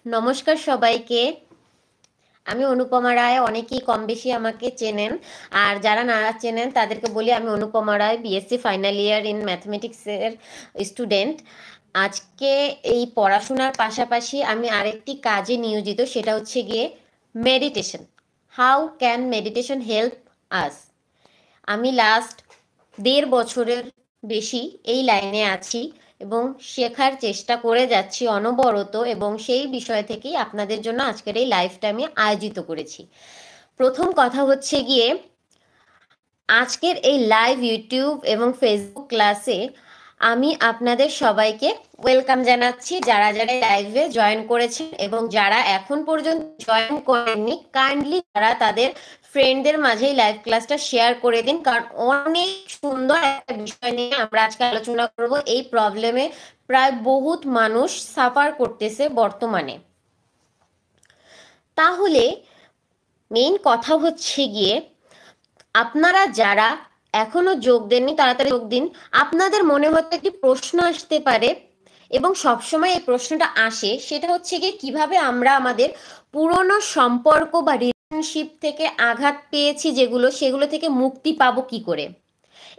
নমস্কার সবাইকে। আমি অনুপমা রায়। অনেকেই কম বেশি আমাকে চেনেন, আর যারা না চেনেন তাদেরকে বলি আমি Anupama Roy, BSc final year in ম্যাথমেটিক্সের স্টুডেন্ট। আজকে এই পড়াশোনার পাশাপাশি আমি আরেকটি কাজে নিয়োজিত, সেটা হচ্ছে গিয়ে meditation. How can meditation help us. আমি লাস্ট 1.5 বছরের বেশি এই লাইনে আছি এবং শেখার চেষ্টা করে যাচ্ছি অনবরত, এবং সেই বিষয় থেকেই আপনাদের জন্য আজকের এই লাইভটা আমি আয়োজিত করেছি। প্রথম কথা হচ্ছে গিয়ে, আজকের এই লাইভ ইউটিউব এবং ফেসবুক ক্লাসে আমি আপনাদের সবাইকে ওয়েলকাম জানাচ্ছি। যারা যারা লাইভে জয়েন করেছেন এবং যারা এখন পর্যন্ত জয়েন করেননি, কাইন্ডলি তারা তাদের ফ্রেন্ডদের মাঝে লাইভ ক্লাসটা শেয়ার করে দিন, কারণ অনেক সুন্দর একটা বিষয় নিয়ে আমরা আজকে আলোচনা করব। এই প্রবলেমে প্রায় বহুত মানুষ সাফার করতেছে বর্তমানে। তাহলে মেইন কথা হচ্ছে গিয়ে, আপনারা যারা এখনো যোগ দেননি তাড়াতাড়ি যোগ দিন। আপনাদের মনে হয়তো একটি প্রশ্ন আসতে পারে, এবং সবসময় এই প্রশ্নটা আসে, সেটা হচ্ছে গিয়ে কিভাবে আমরা আমাদের পুরনো সম্পর্ক বা রিলেশনশিপ থেকে আঘাত পেয়েছি যেগুলো, সেগুলো থেকে মুক্তি পাবো কি করে।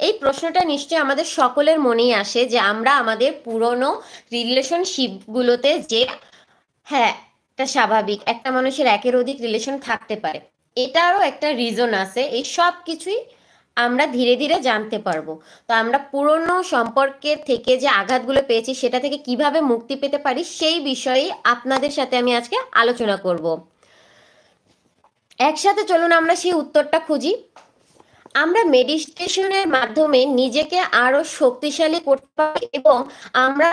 এই প্রশ্নটা নিশ্চয়ই আমাদের সকলের মনেই আসে যে আমরা আমাদের পুরনো রিলেশনশিপগুলোতে যে, হ্যাঁ, এটা স্বাভাবিক, একটা মানুষের একের অধিক রিলেশন থাকতে পারে, এটারও একটা রিজন আছে। এই সব কিছুই আমরা ধীরে ধীরে জানতে পারবো। তো আমরা পুরনো সম্পর্কের থেকে যে আঘাতগুলো পেয়েছি সেটা থেকে কিভাবে মুক্তি পেতে পারি, সেই বিষয়ে আপনাদের সাথে আমি আজকে আলোচনা করব। একসাথে চলুন আমরা সেই উত্তরটা খুঁজি। আমরা মেডিটেশনের মাধ্যমে নিজেকে আরো শক্তিশালী করতে পারি এবং আমরা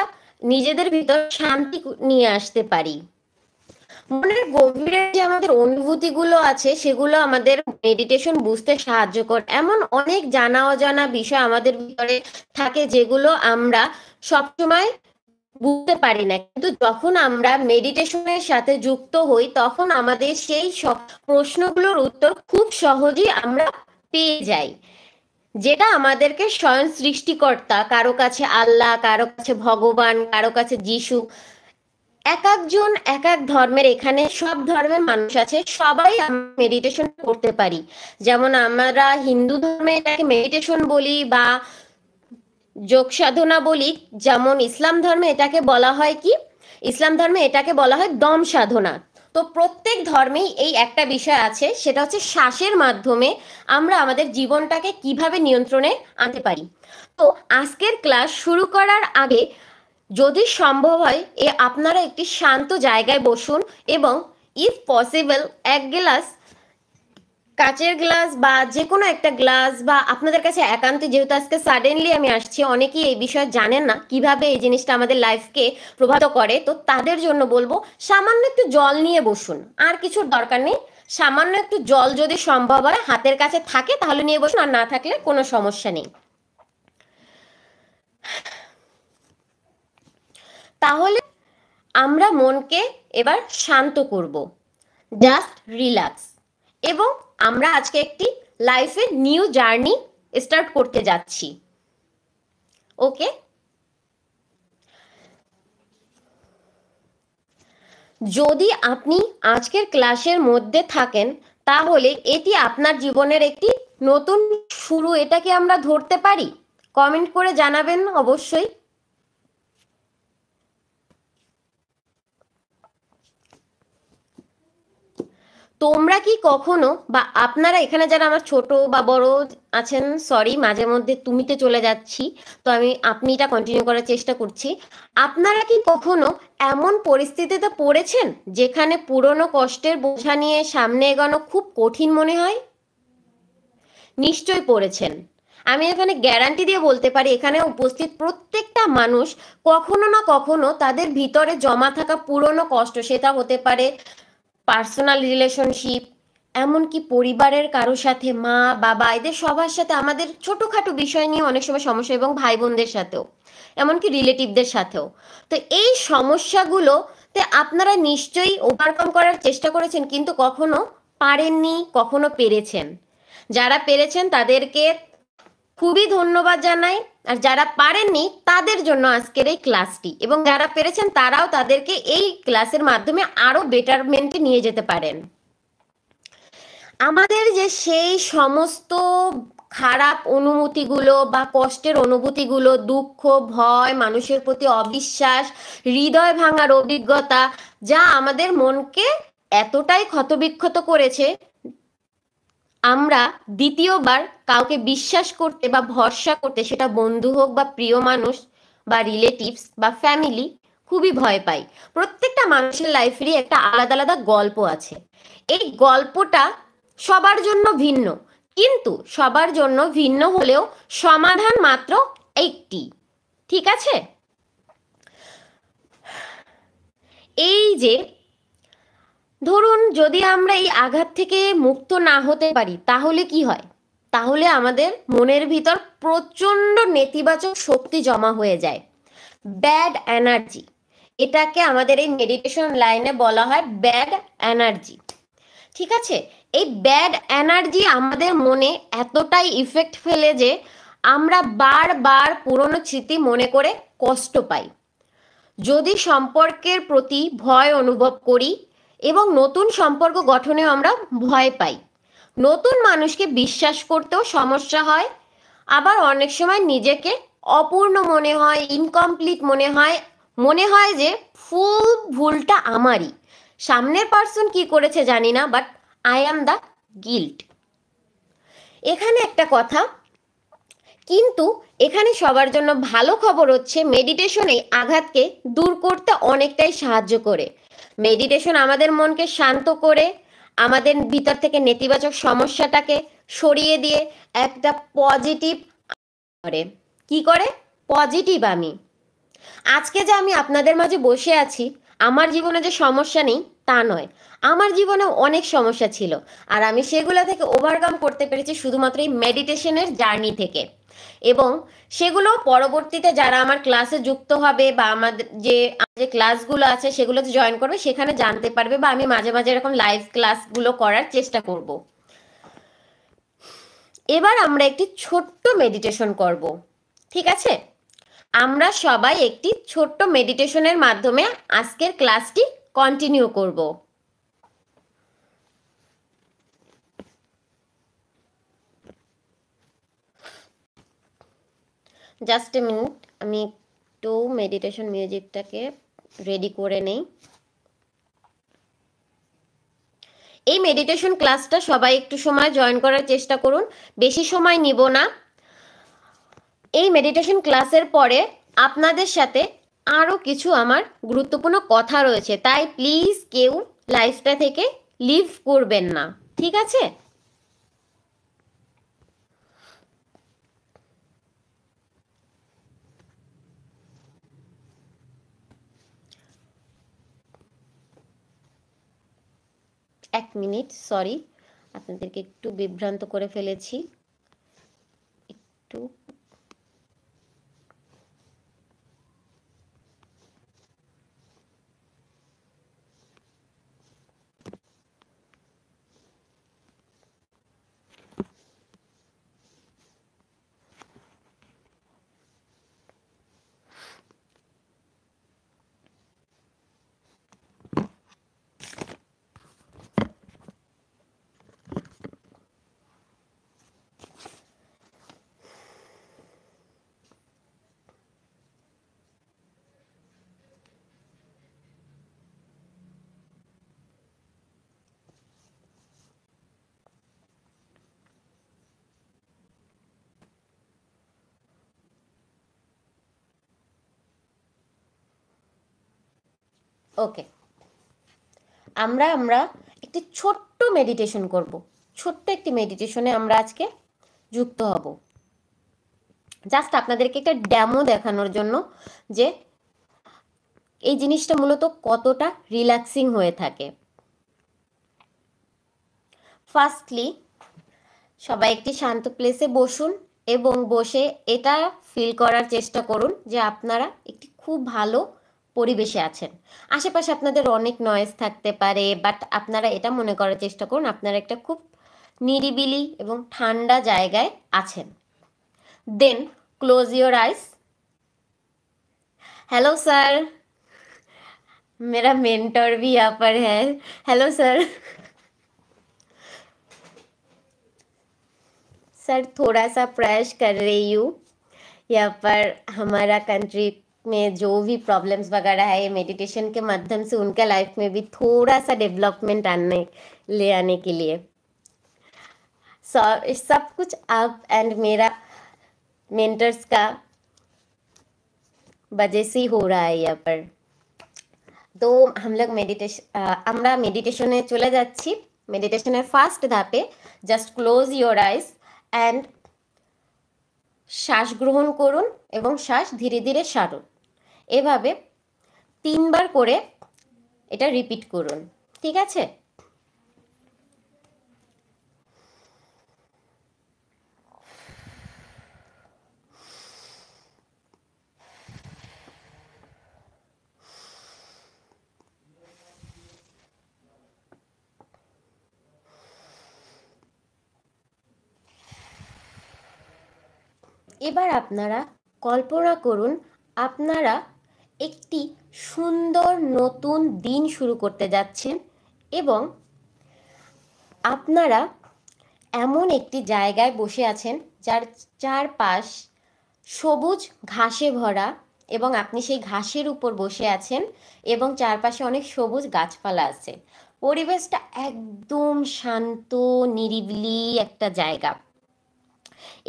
নিজেদের ভিতর শান্তি নিয়ে আসতে পারি। মনের গভীরে যে আমাদের অনুভূতিগুলো আছে সেগুলো আমাদের মেডিটেশন বুঝতে সাহায্য করে। এমন অনেক জানা অজানা বিষয় আমাদের ভিতরে থাকে যেগুলো আমরা সবসময় বুঝতে পারি না, কিন্তু যখন আমরা মেডিটেশনের সাথে যুক্ত হই তখন আমাদের সেই সব প্রশ্নগুলোর উত্তর খুব সহজেই আমরা পেয়ে যাই, যেটা আমাদেরকে স্বয়ং সৃষ্টিকর্তা, কারো কাছে আল্লাহ, কারো কাছে ভগবান, কারো কাছে যিশু, এক একজন এক এক ধর্মের, এখানে সব ধর্মের মানুষ আছে, সবাই আমরা মেডিটেশন করতে পারি। যেমন আমরা হিন্দু ধর্মে এটাকে মেডিটেশন বলি বা যোগ সাধনা বলি, যেমন ইসলাম ধর্মে এটাকে বলা হয় কি, ইসলাম ধর্মে এটাকে বলা হয় দম সাধনা। তো প্রত্যেক ধর্মেই এই একটা বিষয় আছে, সেটা হচ্ছে শ্বাসের মাধ্যমে আমরা আমাদের জীবনটাকে কিভাবে নিয়ন্ত্রণে আনতে পারি। তো আজকের ক্লাস শুরু করার আগে যদি সম্ভব হয় আপনারা একটি শান্ত জায়গায় বসুন এবং ইফ পসিবল এক গ্লাস কাচের গ্লাস বা যে কোনো একটা গ্লাস, বা আপনাদের কাছে একান্ত, যেহেতু আজকে সাডেনলি আমি আসছি, অনেকেই এই বিষয়ে জানেন না কিভাবে এই জিনিসটা আমাদের লাইফকে প্রভাবিত করে, তো তাদের জন্য বলবো সামান্য একটু জল নিয়ে বসুন। আর কিছুর দরকার নেই, সামান্য একটু জল যদি সম্ভব হয় হাতের কাছে থাকে তাহলে নিয়ে বসুন, আর না থাকলে কোনো সমস্যা নেই। তাহলে আমরা মনকে এবার শান্ত করব, জাস্ট রিল্যাক্স, এবং আমরা আজকে একটি লাইফের নিউ জার্নি স্টার্ট করতে যাচ্ছি। ওকে, যদি আপনি আজকের ক্লাসের মধ্যে থাকেন তাহলে এটি আপনার জীবনের একটি নতুন শুরু, এটাকে আমরা ধরতে পারি। কমেন্ট করে জানাবেন অবশ্যই। তোমরা কি কখনো, বা আপনারা এখানে যারা আমার ছোট বা বড় আছেন, সরি মাঝে মধ্যে তুমিতে চলে যাচ্ছি, তো আমি আপনিটা কন্টিনিউ করার চেষ্টা করছি। আপনারা কি কখনো এমন পরিস্থিতিতে পড়েছেন যেখানে পুরনো কষ্টের বোঝা নিয়ে সামনে এগোনো খুব কঠিন মনে হয়? নিশ্চয়ই পড়েছেন। আমি এখানে গ্যারান্টি দিয়ে বলতে পারি এখানে উপস্থিত প্রত্যেকটা মানুষ কখনো না কখনো তাদের ভিতরে জমা থাকা পুরনো কষ্ট, সেটা হতে পারে পার্সোনাল রিলেশনশিপ, এমনকি পরিবারের কারোর সাথে, মা বাবা এদের সবার সাথে আমাদের ছোটোখাটো বিষয় নিয়ে অনেক সময় সমস্যা, এবং ভাই বোনদের সাথেও, এমনকি রিলেটিভদের সাথেও। তো এই সমস্যাগুলোতে আপনারা নিশ্চয়ই ওভারকাম করার চেষ্টা করেছেন, কিন্তু কখনো পারেননি, কখনো পেরেছেন। যারা পেরেছেন তাদেরকে খুবই ধন্যবাদ জানাই। আর যারা পারেননি তাদের জন্য আজকের এই ক্লাসটি, এবং যারা পেরেছেন তারাও তাদেরকে এই ক্লাসের মাধ্যমে আরো বেটারমেন্টে নিয়ে যেতে পারেন। আমাদের যে সেই সমস্ত খারাপ অনুভূতিগুলো বা কষ্টের অনুভূতিগুলো, দুঃখ, ভয়, মানুষের প্রতি অবিশ্বাস, হৃদয় ভাঙার অভিজ্ঞতা, যা আমাদের মনকে এতটাই ক্ষতবিক্ষত করেছে, আমরা দ্বিতীয়বার কাউকে বিশ্বাস করতে বা ভরসা করতে, সেটা বন্ধু হোক বা প্রিয় মানুষ বা রিলেটিভস বা ফ্যামিলি, খুবই ভয় পাই। প্রত্যেকটা মানুষের লাইফেরই একটা আলাদা আলাদা গল্প আছে। এই গল্পটা সবার জন্য ভিন্ন, কিন্তু সবার জন্য ভিন্ন হলেও সমাধান মাত্র একটি। ঠিক আছে? এই যে ধরুন, যদি আমরা এই আঘাত থেকে মুক্ত না হতে পারি তাহলে কি হয়? তাহলে আমাদের মনের ভিতর প্রচন্ড নেতিবাচক শক্তি জমা হয়ে যায়, ব্যাড এনার্জি। এটাকে আমাদের এই মেডিটেশন লাইনে বলা হয় ব্যাড এনার্জি। ঠিক আছে? এই ব্যাড এনার্জি আমাদের মনে এতটাই ইফেক্ট ফেলে যে আমরা বারবার পুরনো স্মৃতি মনে করে কষ্ট পাই। যদি সম্পর্কের প্রতি ভয় অনুভব করি এবং নতুন সম্পর্ক গঠনেও আমরা ভয় পাই, নতুন মানুষকে বিশ্বাস করতেও সমস্যা হয়, আবার অনেক সময় নিজেকে অপূর্ণ মনে হয়, ইনকমপ্লিট মনে হয় যে ভুলটা আমারই। সামনের পার্সন কি করেছে জানি না, but I am the guilt. এখানে একটা কথা, কিন্তু এখানে সবার জন্য ভালো খবর হচ্ছে, মেডিটেশনে আঘাতকে দূর করতে অনেকটাই সাহায্য করে। মেডিটেশন আমাদের মনকে শান্ত করে, আমাদের ভিতর থেকে নেতিবাচক সমস্যাটাকে সরিয়ে দিয়ে একটা পজিটিভ করে। কি করে? পজিটিভ। আজকে যে আমি আপনাদের মাঝে বসে আছি, আমার জীবনে যে সমস্যা নেই তা নয়, আমার জীবনে অনেক সমস্যা ছিল, আর আমি সেগুলো থেকে ওভারকাম করতে পেরেছি শুধুমাত্র এই মেডিটেশনের জার্নি থেকে। এবং সেগুলো পরবর্তীতে যারা আমার ক্লাসে যুক্ত হবে বা আমাদের যে ক্লাসগুলো আছে সেগুলোতে জয়েন করবে, সেখানে জানতে পারবে, বা আমি মাঝে মাঝে এরকম লাইভ ক্লাসগুলো করার চেষ্টা করব। এবার আমরা একটি ছোট্ট মেডিটেশন করব। ঠিক আছে? আমরা সবাই একটি ছোট্ট মেডিটেশনের মাধ্যমে আজকের ক্লাসটি কন্টিনিউ করব। জাস্ট এ মিনিট, আমি একটু মেডিটেশন মিউজিকটাকে রেডি করে নেই। এই মেডিটেশন ক্লাসটা সবাই একটু সময় জয়েন করার চেষ্টা করুন, বেশি সময় নিব না। এই মেডিটেশন ক্লাসের পরে আপনাদের সাথে আরও কিছু আমার গুরুত্বপূর্ণ কথা রয়েছে, তাই প্লিজ কেউ লাইফটা থেকে লিভ করবেন না। ঠিক আছে? এক মিনিট, সরি, আপনাদেরকে একটু বিভ্রান্ত করে ফেলেছি। একটু ওকে, আমরা একটি ছোট্ট মেডিটেশন করব। ছোট্ট একটি মেডিটেশনে আমরা আজকে যুক্ত হব, জাস্ট আপনাদেরকে একটা ডেমো দেখানোর জন্য যে এই জিনিসটা মূলত কতটা রিল্যাক্সিং হয়ে থাকে। ফার্স্টলি সবাই একটি শান্ত প্লেসে বসুন এবং বসে এটা ফিল করার চেষ্টা করুন যে আপনারা একটি খুব ভালো পরিবেশে আছেন। আশেপাশে আপনাদের অনেক নয়েজ থাকতে পারে, বাট আপনারা এটা মনে করার চেষ্টা করুন আপনারা একটা খুব নিরিবিলি এবং ঠান্ডা জায়গায় আছেন। Then close your eyes. Hello sir, मेरा मेंटर भी यहाँ पर है. Hello sir. सर थोड़ा सा प्रयास कर रही हूँ. यहाँ पर हमारा कंट्री में जो भी प्रॉब्लम्स वगैरह है, ये मेडिटेशन के माध्यम से उनके लाइफ में भी थोड़ा सा डेवलपमेंट आने के लिए. सब कुछ आप एंड मेरा मेंटर्स का वजह से ही हो रहा है यहाँ पर. তো हम लोग আমরা মেডিটেশনে চলে যাচ্ছি. মেডিটেশনের ফার্স্ট ধাপে just close your ice and শ্বাস গ্রহণ করুন এবং শ্বাস ধীরে ধীরে ছাড়ুন. এভাবে 3 বার করে এটা রিপিট করুন. ঠিক আছে? এবার আপনারা কল্পনা করুন আপনারা একটি সুন্দর নতুন দিন শুরু করতে যাচ্ছেন এবং আপনারা এমন একটি জায়গায় বসে আছেন যার চারপাশ সবুজ ঘাসে ভরা এবং আপনি সেই ঘাসের উপর বসে আছেন এবং চারপাশে অনেক সবুজ গাছপালা আছে. পরিবেশটা একদম শান্ত নিরিবিলি একটা জায়গা.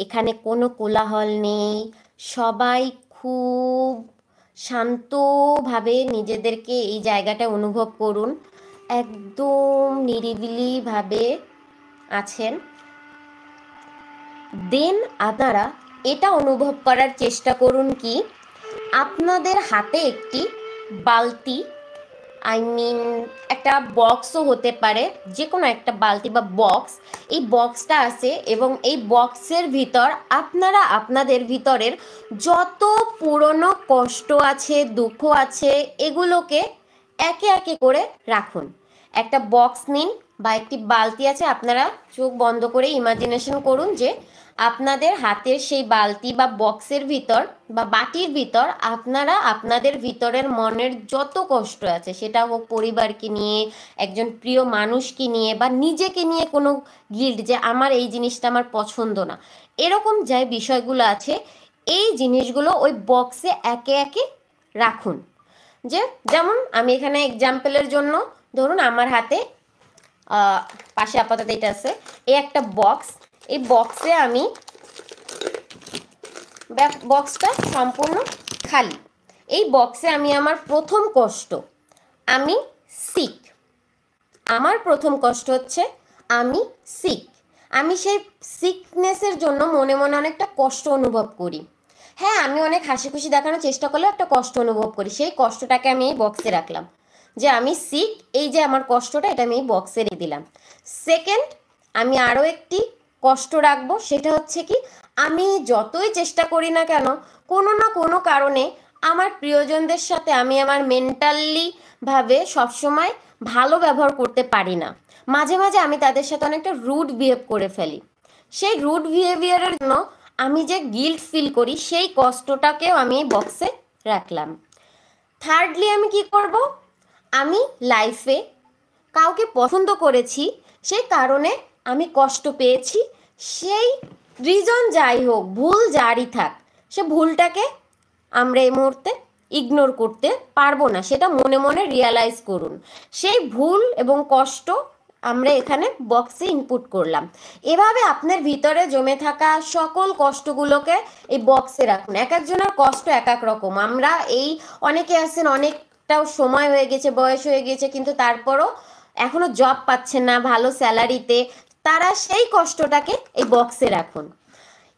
এখানে কোনো কোলাহল নেই. সবাই খুব শান্তভাবে নিজেদেরকে এই জায়গাটা অনুভব করুন. একদম নিরিবিলিভাবে আছেন. দেন আপনারা এটা অনুভব করার চেষ্টা করুন কি আপনাদের হাতে একটি বালতি, একটা বক্সও হতে পারে, যে কোনো একটা বালতি বা বক্স, এই বক্সটা আছে এবং এই বক্সের ভিতর আপনারা আপনাদের ভিতরের যত পুরনো কষ্ট আছে, দুঃখ আছে, এগুলোকে একে একে করে রাখুন. একটা বক্স নিন বা একটি বালতি আছে, আপনারা চোখ বন্ধ করে ইমাজিনেশন করুন যে আপনাদের হাতের সেই বালতি বা বক্সের ভিতর বা বাটির ভিতর আপনারা আপনাদের ভিতরের মনের যত কষ্ট আছে, সেটা হোক পরিবারকে নিয়ে, একজন প্রিয় মানুষকে নিয়ে বা নিজেকে নিয়ে কোনো গিল্ট যে আমার এই জিনিসটা আমার পছন্দ না, এরকম যে বিষয়গুলো আছে, এই জিনিসগুলো ওই বক্সে একে একে রাখুন. যেমন আমি এখানে এক্সাম্পলের জন্য ধরুন আমার হাতে পাশে আপাতত এটা আছে, এই একটা বক্স. এই বক্সে আমি, বক্সটা সম্পূর্ণ খালি. এই বক্সে আমি আমার প্রথম কষ্ট, আমি সিক. আমার প্রথম কষ্ট হচ্ছে আমি সিক. আমি সেই সিকনেসের জন্য মনে মনে অনেকটা কষ্ট অনুভব করি. হ্যাঁ, আমি অনেক হাসি খুশি দেখানোর চেষ্টা করলেও একটা কষ্ট অনুভব করি. সেই কষ্টটাকে আমি এই বক্সে রাখলাম যে আমি সিক, এই যে আমার কষ্টটা, এটা আমি এই বক্সে রেখে দিলাম. সেকেন্ড, আমি আরও একটি কষ্ট রাখবো, সেটা হচ্ছে কি আমি যতই চেষ্টা করি না কেন কোনো না কোনো কারণে আমার প্রিয়জনদের সাথে আমি আমার মেন্টালি ভাবে সবসময় ভালো ব্যবহার করতে পারি না. মাঝে মাঝে আমি তাদের সাথে অনেকটা রুড বিহেভ করে ফেলি. সেই রুড বিহেভিয়ারের জন্য আমি যে গিল্ট ফিল করি, সেই কষ্টটাকেও আমি বক্সে রাখলাম. থার্ডলি আমি কি করব, আমি লাইফে কাউকে পছন্দ করেছি, সেই কারণে আমি কষ্ট পেয়েছি, সেই রিজন যাই হোক, ভুল যারই থাক, সে ভুলটাকে আমরা এই মুহূর্তে ইগনোর করতে পারবো না, সেটা মনে মনে রিয়ালাইজ করুন. সেই ভুল এবং কষ্ট আমরা এখানে বক্সে ইনপুট করলাম. এভাবে আপনার ভিতরে জমে থাকা সকল কষ্টগুলোকে এই বক্সে রাখুন. এক একজনের কষ্ট এক এক রকম. আমরা এই অনেকে আছেন অনেকটাও সময় হয়ে গেছে, বয়স হয়ে গেছে, কিন্তু তারপরও এখনো জব পাচ্ছেন না ভালো স্যালারিতে, তারা সেই কষ্টটাকে এই বক্সে রাখুন.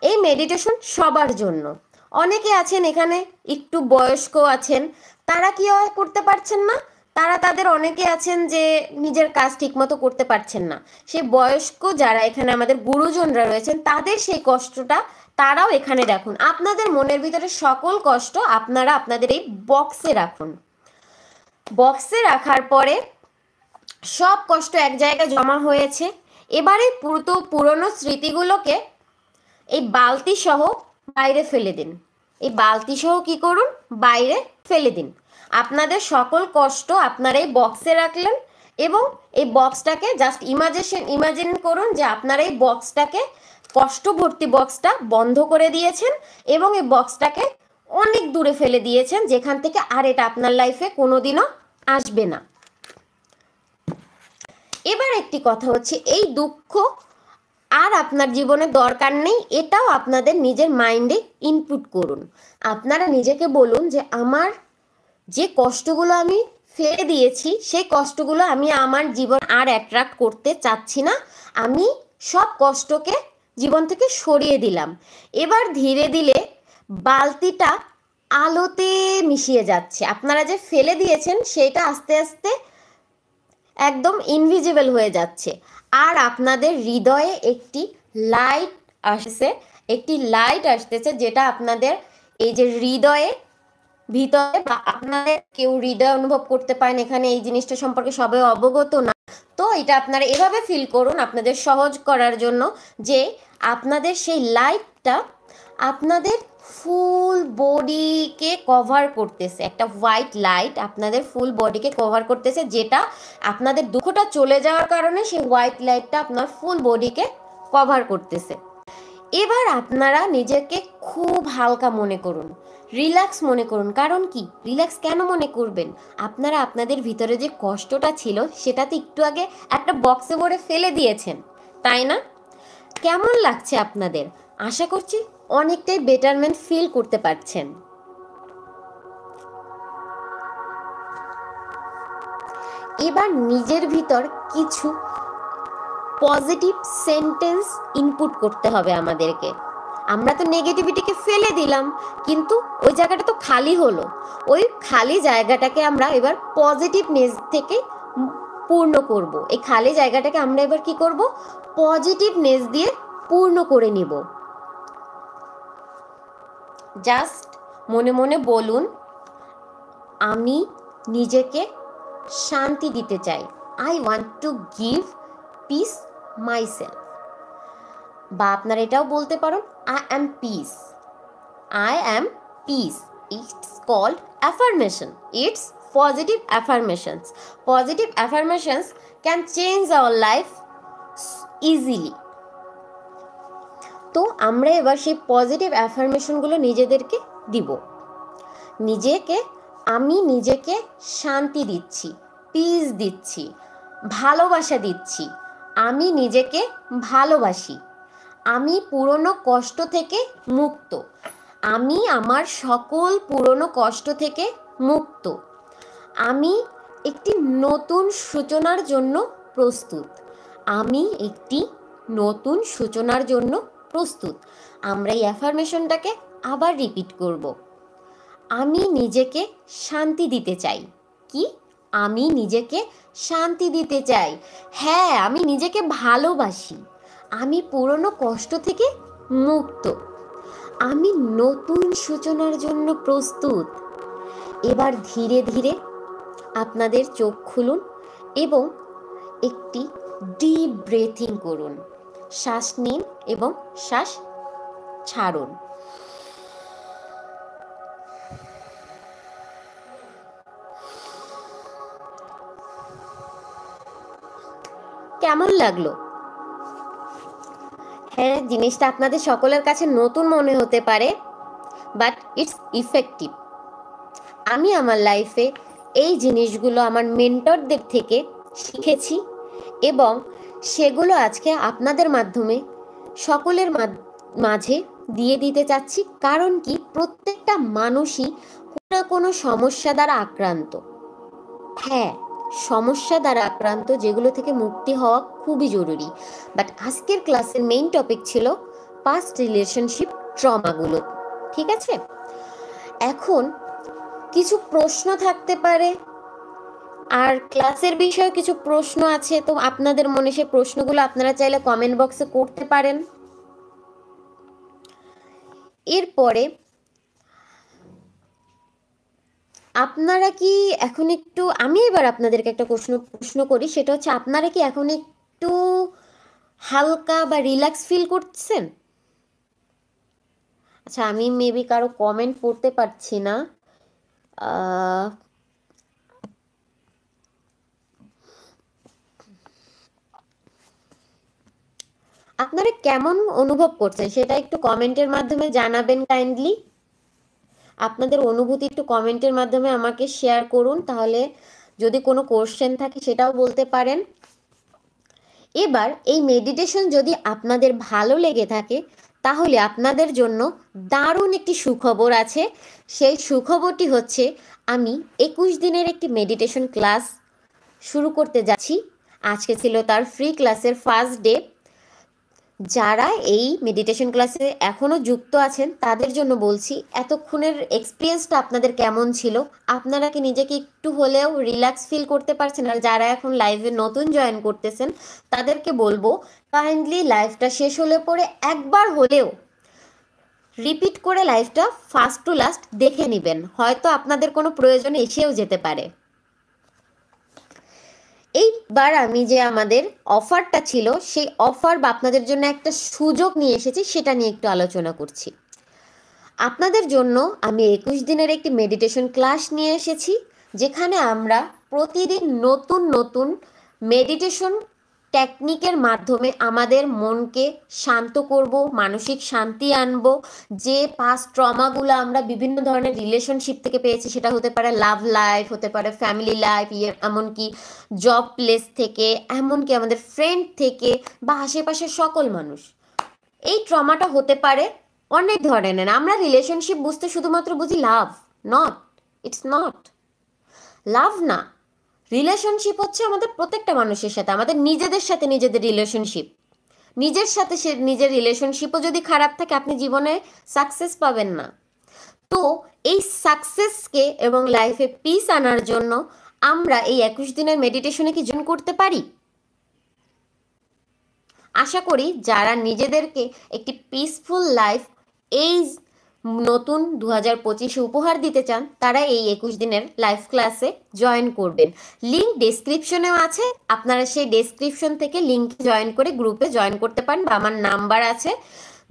এই মেডিটেশন সবার জন্য. অনেকে আছেন এখানে একটু বয়স্ক আছেন, তারা কি করতে পারছেন না, তারা তাদের অনেকে আছেন যে নিজের কাজ ঠিকমতো করতে পারছেন না. সেই বয়স্ক যারা এখানে আমাদের গুরুজনরা রয়েছেন, তাদের সেই কষ্টটা তারাও এখানে রাখুন. আপনাদের মনের ভিতরে সকল কষ্ট আপনারা আপনাদের এই বক্সে রাখুন. বক্সে রাখার পরে সব কষ্ট এক জায়গায় জমা হয়েছে. এবারে পুরনো স্মৃতিগুলোকে এই বালতি সহ বাইরে ফেলে দিন। এই বালতি সহ কি করুন, বাইরে ফেলে দিন। আপনাদের সকল কষ্ট আপনারা এই বক্সে রাখলেন এবং এই বক্সটাকে জাস্ট ইমাজিন করুন যে আপনারা এই বক্সটাকে, কষ্ট ভর্তি বক্সটা বন্ধ করে দিয়েছেন এবং এই বক্সটাকে অনেক দূরে ফেলে দিয়েছেন, যেখান থেকে আর এটা আপনার লাইফে কোনোদিনও আসবে না। এবার একটি কথা হচ্ছে, এই দুঃখ আর আপনার জীবনে দরকার নেই, এটাও আপনাদের নিজের মাইন্ডে ইনপুট করুন। আপনারা নিজেকে বলুন যে আমার যে কষ্টগুলো আমি ফেলে দিয়েছি, সেই কষ্টগুলো আমি আমার জীবন আর অ্যাট্রাক্ট করতে চাচ্ছি না, আমি সব কষ্টকে জীবন থেকে সরিয়ে দিলাম। এবার ধীরে ধীরে বালতিটা আলোতে মিশিয়ে যাচ্ছে। আপনারা যে ফেলে দিয়েছেন সেটা আস্তে আস্তে একদম ইনভিজিবল হয়ে যাচ্ছে, আর আপনাদের হৃদয়ে একটি লাইট আসছে, একটি লাইট আসতেছে, যেটা আপনাদের এই যে হৃদয়ে ভিতরে, বা আপনাদের কেউ হৃদয় অনুভব করতে পারেন, এখানে এই জিনিসটা সম্পর্কে সবাই অবগত না, তো এটা আপনারা এভাবে ফিল করুন আপনাদের সহজ করার জন্য, যে আপনাদের সেই লাইটটা আপনাদের ফুল বডিকে কভার করতেছে, একটা হোয়াইট লাইট আপনাদের ফুল বডিকে কভার করতেছে, যেটা আপনাদের দুঃখটা চলে যাওয়ার কারণে সেই হোয়াইট লাইটটা আপনার ফুল বডিকে কভার করতেছে। এবার আপনারা নিজেকে খুব হালকা মনে করুন, রিল্যাক্স মনে করুন। কারণ কি রিল্যাক্স কেন মনে করবেন, আপনারা আপনাদের ভিতরে যে কষ্টটা ছিল সেটাতে একটু আগে একটা বক্সে ভরে ফেলে দিয়েছেন, তাই না? কেমন লাগছে আপনাদের? আশা করছি অনেকটাই বেটারমেন্ট ফিল করতে পারছেন। এবার নিজের ভিতর কিছু পজিটিভ সেন্টেন্স ইনপুট করতে হবে আমাদেরকে। আমরা তো নেগেটিভিটিকে ফেলে দিলাম, কিন্তু ওই জায়গাটা তো খালি হলো। ওই খালি জায়গাটাকে আমরা এবার পজিটিভনেস থেকে পূর্ণ করব। এই খালি জায়গাটাকে আমরা এবার কি করব, পজিটিভনেস দিয়ে পূর্ণ করে নিব। জাস্ট মনে মনে বলুন, আমি নিজেকে শান্তি দিতে চাই। I want to give peace myself. বা আপনারা এটাও বলতে পারেন, I am peace, I am peace. It's called affirmation, it's positive affirmations. Positive affirmations can change our life easily. তো আমরা এবার সেই পজিটিভ অ্যাফার্মেশনগুলো নিজেদেরকে দিব। আমি নিজেকে শান্তি দিচ্ছি, পিস দিচ্ছি, ভালোবাসা দিচ্ছি, আমি নিজেকে ভালোবাসি, আমি পুরনো কষ্ট থেকে মুক্ত, আমি আমার সকল পুরনো কষ্ট থেকে মুক্ত, আমি একটি নতুন সূচনার জন্য প্রস্তুত, আমি একটি নতুন সূচনার জন্য প্রস্তুত। আমরা এই অ্যাফার্মেশনটাকে আবার রিপিট করব। আমি নিজেকে শান্তি দিতে চাই। কি? আমি নিজেকে শান্তি দিতে চাই। হ্যাঁ, আমি নিজেকে ভালোবাসি, আমি পুরনো কষ্ট থেকে মুক্ত, আমি নতুন সূচনার জন্য প্রস্তুত। এবার ধীরে ধীরে আপনাদের চোখ খুলুন এবং একটি ডিপ ব্রেথিং করুন। শ্বাস নিন এবং শ্বাস ছাড়ুন। কেমন লাগলো? হ্যাঁ, জিনিসটা আপনাদের সকলের কাছে নতুন মনে হতে পারে, বাট ইটস ইফেক্টিভ। আমি আমার লাইফে এই জিনিসগুলো আমার মেন্টরদের থেকে শিখেছি এবং সেগুলো আজকে আপনাদের মাধ্যমে সকলের মাঝে দিয়ে দিতে চাচ্ছি। কারণ কি, প্রত্যেকটা মানুষই কোনো না কোনো সমস্যা দ্বারা আক্রান্ত। হ্যাঁ, সমস্যা দ্বারা আক্রান্ত, যেগুলো থেকে মুক্তি হওয়া খুবই জরুরি। বাট আজকের ক্লাসের মেইন টপিক ছিল পাস্ট রিলেশনশিপ ট্রমাগুলো। ঠিক আছে, এখন কিছু প্রশ্ন থাকতে পারে, আর ক্লাসের বিষয়ে কিছু প্রশ্ন আছে, তো আপনাদের মনে সেই প্রশ্নগুলো আপনারা চাইলে কমেন্ট বক্সে করতে পারেন। এরপরে আপনারা কি এখন একটু, আমি এবার আপনাদেরকে একটা প্রশ্ন করি, সেটা হচ্ছে আপনারা কি এখন একটু হালকা বা রিল্যাক্স ফিল করছেন? আচ্ছা, আমি মেবি কারো কমেন্ট পড়তে পারছি না। আহ, আপনারা কেমন অনুভব করছেন সেটা একটু কমেন্টের মাধ্যমে জানাবেন কাইন্ডলি। আপনাদের অনুভূতি একটু কমেন্টের মাধ্যমে আমাকে শেয়ার করুন, তাহলে যদি কোনো কোশ্চেন থাকে সেটাও বলতে পারেন। এবার এই মেডিটেশন যদি আপনাদের ভালো লেগে থাকে তাহলে আপনাদের জন্য দারুণ একটি সুখবর আছে। সেই সুখবরটি হচ্ছে, আমি 21 দিনের একটি মেডিটেশন ক্লাস শুরু করতে যাচ্ছি। আজকে ছিল তার ফ্রি ক্লাসের ফার্স্ট ডে। যারা এই মেডিটেশন ক্লাসে এখনও যুক্ত আছেন তাদের জন্য বলছি, এতক্ষণের এক্সপিরিয়েন্সটা আপনাদের কেমন ছিল? আপনারা কি নিজেকে একটু হলেও রিল্যাক্স ফিল করতে পারছেন? আর যারা এখন লাইভে নতুন জয়েন করতেছেন তাদেরকে বলবো, কাইন্ডলি লাইভটা শেষ হলে পরে একবার হলেও রিপিট করে লাইভটা ফার্স্ট টু লাস্ট দেখে নেবেন, হয়তো আপনাদের কোনো প্রয়োজনে এসেও যেতে পারে। এইবার আমি যে আমাদের অফারটা ছিল সেই অফার বা আপনাদের জন্য একটা সুযোগ নিয়ে এসেছি, সেটা নিয়ে একটু আলোচনা করছি। আপনাদের জন্য আমি 21 দিনের একটি মেডিটেশন ক্লাস নিয়ে এসেছি, যেখানে আমরা প্রতিদিন নতুন নতুন মেডিটেশন টেকনিকের মাধ্যমে আমাদের মনকে শান্ত করব, মানসিক শান্তি আনব। যে পাস্ট ট্রমাগুলো আমরা বিভিন্ন ধরনের রিলেশনশিপ থেকে পেয়েছি, সেটা হতে পারে লাভ লাইফ, হতে পারে ফ্যামিলি লাইফ, এমনকি জব প্লেস থেকে, এমনকি আমাদের ফ্রেন্ড থেকে বা আশেপাশের সকল মানুষ, এই ট্রমাটা হতে পারে অনেক ধরনের। আমরা রিলেশনশিপ বুঝতে শুধুমাত্র বুঝি লাভ, নট, ইটস নট লাভ না। রিলেশনশিপ হচ্ছে আমাদের প্রত্যেকটা মানুষের সাথে, আমাদের নিজেদের সাথে নিজেদের রিলেশনশিপ। নিজের সাথে সে নিজের রিলেশনশিপও যদি খারাপ থাকে, আপনি জীবনে সাকসেস পাবেন না। তো এই সাকসেসকে এবং লাইফে পিস আনার জন্য আমরা এই 21 দিনের মেডিটেশনে কি জয়েন করতে পারি? আশা করি যারা নিজেদেরকে একটি পিসফুল লাইফ এই নতুন 2025-এ উপহার দিতে চান, তারা এই 21 দিনের লাইভ ক্লাসে জয়েন করবেন। লিঙ্ক ডেসক্রিপশনেও আছে, আপনারা সেই ডেসক্রিপশন থেকে লিঙ্ক জয়েন করে গ্রুপে জয়েন করতে পারেন, বা আমার নাম্বার আছে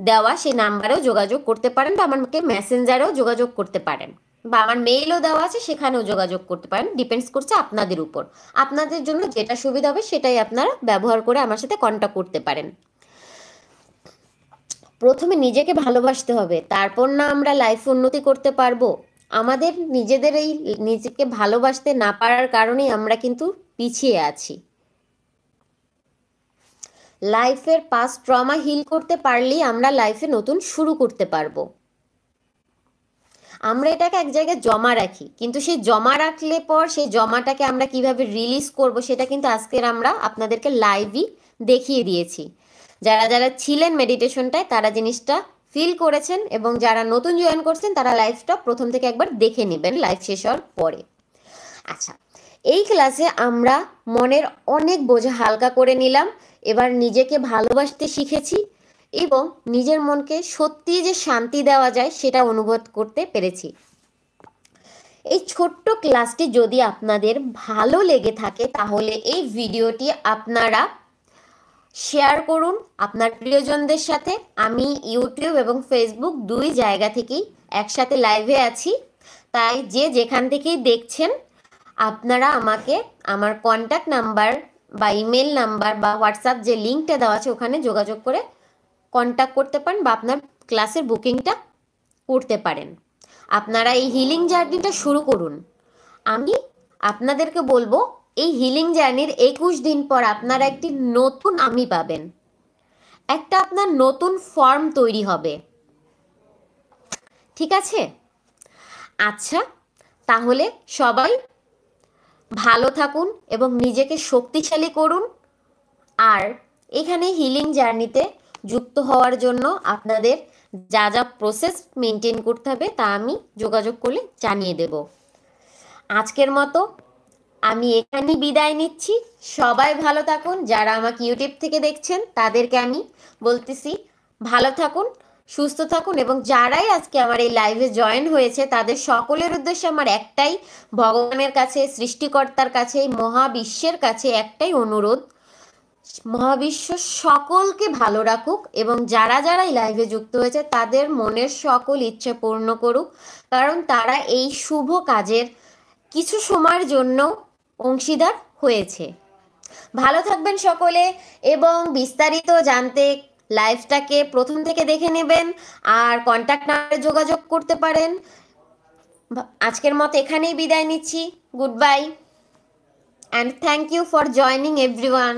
দেওয়া, সেই নাম্বারেও যোগাযোগ করতে পারেন, বা আমাকে মেসেঞ্জারেও যোগাযোগ করতে পারেন, বা আমার মেইলও দেওয়া আছে, সেখানেও যোগাযোগ করতে পারেন। ডিপেন্ডস করছে আপনাদের উপর। আপনাদের জন্য যেটা সুবিধা হবে সেটাই আপনারা ব্যবহার করে আমার সাথে কন্ট্যাক্ট করতে পারেন। প্রথমে নিজেকে ভালোবাসতে হবে, তারপর না আমরা লাইফে উন্নতি করতে পারবো। আমাদের নিজেদের এই নিজেকে ভালোবাসতে না পারার কারণেই আমরা কিন্তু পিছিয়ে আছি। লাইফের পাস্ট ট্রমা হিল করতে পারলেই আমরা লাইফে নতুন শুরু করতে পারবো। আমরা এটাকে এক জায়গায় জমা রাখি, কিন্তু সেই জমা রাখলে পর সেই জমাটাকে আমরা কিভাবে রিলিজ করব সেটা কিন্তু আজকের আমরা আপনাদেরকে লাইভই দেখিয়ে দিয়েছি। যারা যারা ছিলেন মেডিটেশনটায় তারা জিনিসটা ফিল করেছেন, এবং যারা নতুন জয়েন করছেন তারা লাইভটা প্রথম থেকে একবার দেখে নেবেন লাইভ শেষ হওয়ার পরে। আচ্ছা, এই ক্লাসে আমরা মনের অনেক বোঝা হালকা করে নিলাম, এবার নিজেকে ভালোবাসতে শিখেছি, এবং নিজের মনকে সত্যি যে শান্তি দেওয়া যায় সেটা অনুভব করতে পেরেছি। এই ছোট্ট ক্লাসটি যদি আপনাদের ভালো লেগে থাকে তাহলে এই ভিডিওটি আপনারা শেয়ার করুন আপনার প্রিয়জনদের সাথে। আমি ইউটিউব এবং ফেসবুক দুই জায়গা থেকেই একসাথে লাইভে আছি, তাই যে যেখান থেকেই দেখছেন আপনারা আমাকে আমার কন্ট্যাক্ট নাম্বার বা ইমেল নাম্বার বা হোয়াটসঅ্যাপ যে লিঙ্কটা দেওয়া আছে ওখানে যোগাযোগ করে কন্ট্যাক্ট করতে পারেন, বা আপনার ক্লাসের বুকিংটা করতে পারেন। আপনারা এই হিলিং জার্নিটা শুরু করুন। আমি আপনাদেরকে বলবো, এই হিলিং জার্নির 21 দিন পর আপনারা একটি নতুন আমি পাবেন, একটা আপনার নতুন ফর্ম তৈরি হবে। ঠিক আছে? আচ্ছা, তাহলে সবাই ভালো থাকুন এবং নিজেকে শক্তিশালী করুন। আর এখানে হিলিং জার্নিতে যুক্ত হওয়ার জন্য আপনাদের যা যা প্রসেস মেনটেন করতে হবে তা আমি যোগাযোগ করলে জানিয়ে দেব। আজকের মতো আমি এখানেই বিদায় নিচ্ছি। সবাই ভালো থাকুন। যারা আমাকে ইউটিউব থেকে দেখছেন তাদেরকে আমি বলতেছি ভালো থাকুন, সুস্থ থাকুন, এবং যারাই আজকে আমার এই লাইভে জয়েন হয়েছে তাদের সকলের উদ্দেশ্যে আমার একটাই, ভগবানের কাছে, সৃষ্টিকর্তার কাছে, এই মহাবিশ্বের কাছে একটাই অনুরোধ, মহাবিশ্ব সকলকে ভালো রাখুক এবং যারা যারা এই লাইভে যুক্ত হয়েছে তাদের মনের সকল ইচ্ছে পূর্ণ করুক, কারণ তারা এই শুভ কাজের কিছু সময়ের জন্য অংশীদার হয়েছে। ভালো থাকবেন সকলে, এবং বিস্তারিত জানতে লাইভটাকে প্রথম থেকে দেখে নেবেন আর কন্ট্যাক্ট নাম্বারে যোগাযোগ করতে পারেন। আজকের মতো এখানেই বিদায় নিচ্ছি। Good bye and thank you for joining everyone.